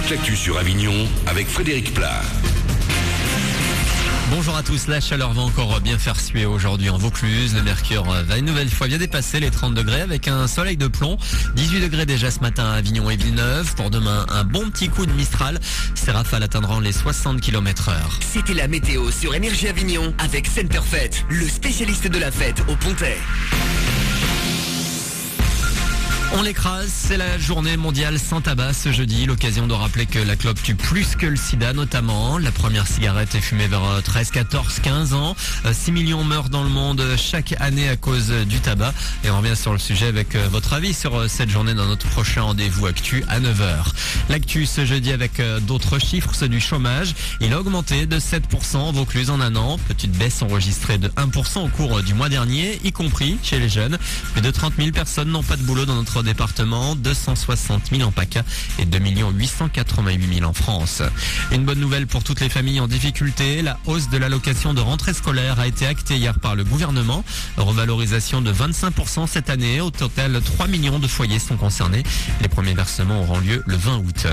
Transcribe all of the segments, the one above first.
toute l'actu sur Avignon avec Frédéric Plat. Bonjour à tous, la chaleur va encore bien faire suer aujourd'hui en Vaucluse. Le mercure va une nouvelle fois bien dépasser les 30 degrés avec un soleil de plomb. 18 degrés déjà ce matin à Avignon et Villeneuve. Pour demain, un bon petit coup de Mistral. Ces rafales atteindront les 60 km/h. C'était la météo sur Énergie Avignon avec Center Fête, le spécialiste de la fête au Pontet. On l'écrase, c'est la journée mondiale sans tabac ce jeudi. L'occasion de rappeler que la clope tue plus que le sida notamment. La première cigarette est fumée vers 13, 14, 15 ans. 6 millions meurent dans le monde chaque année à cause du tabac. Et on revient sur le sujet avec votre avis sur cette journée dans notre prochain rendez-vous Actu à 9h. L'actu ce jeudi avec d'autres chiffres, ceux du chômage. Il a augmenté de 7% en Vaucluse en un an. Petite baisse enregistrée de 1% au cours du mois dernier, y compris chez les jeunes. Plus de 30 000 personnes n'ont pas de boulot dans notre département, 260 000 en PACA et 2 888 000 en France. Une bonne nouvelle pour toutes les familles en difficulté, la hausse de l'allocation de rentrée scolaire a été actée hier par le gouvernement. Revalorisation de 25% cette année. Au total, 3 millions de foyers sont concernés. Les premiers versements auront lieu le 20 août.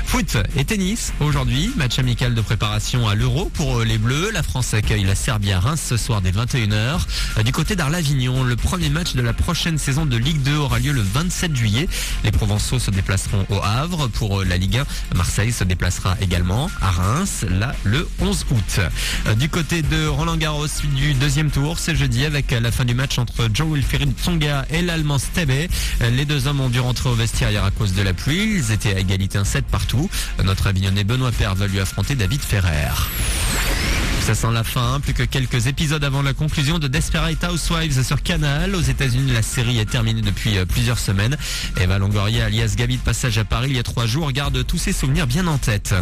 Foot et tennis. Aujourd'hui, match amical de préparation à l'Euro pour les Bleus. La France accueille la Serbie à Reims ce soir dès 21h. Du côté d'Arles-Avignon, le premier match de la prochaine saison de Ligue 2 aura lieu le 27 juillet. Les Provençaux se déplaceront au Havre pour la Ligue 1. Marseille se déplacera également à Reims, là, le 11 août. Du côté de Roland-Garros, du deuxième tour, c'est jeudi avec la fin du match entre Jo-Wilfried Tsonga et l'Allemand Stebe. Les deux hommes ont dû rentrer au vestiaire hier à cause de la pluie. Ils étaient à égalité 1 set partout. Notre Avignonnais Benoît Paire va lui affronter David Ferrer. Ça sent la fin, plus que quelques épisodes avant la conclusion de Desperate Housewives sur Canal. Aux États-Unis, la série est terminée depuis plusieurs semaines. Eva Longoria, alias Gabi, de passage à Paris il y a 3 jours, garde tous ses souvenirs bien en tête.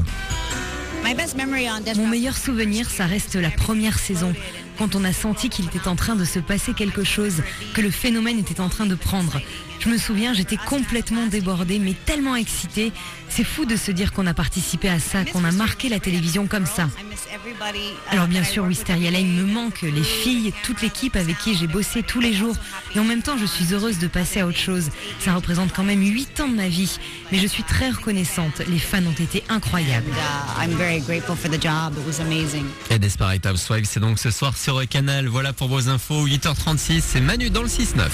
Mon meilleur souvenir, ça reste la première saison, quand on a senti qu'il était en train de se passer quelque chose, que le phénomène était en train de prendre. Je me souviens, j'étais complètement débordée, mais tellement excitée. C'est fou de se dire qu'on a participé à ça, qu'on a marqué la télévision comme ça. Alors bien sûr, Wisteria Lane me manque, les filles, toute l'équipe avec qui j'ai bossé tous les jours. Et en même temps, je suis heureuse de passer à autre chose. Ça représente quand même 8 ans de ma vie. Mais je suis très reconnaissante. Les fans ont été incroyables. Et Desperate Housewives, c'est donc ce soir sur Canal. Voilà pour vos infos. 8h36, c'est Manu dans le 6-9.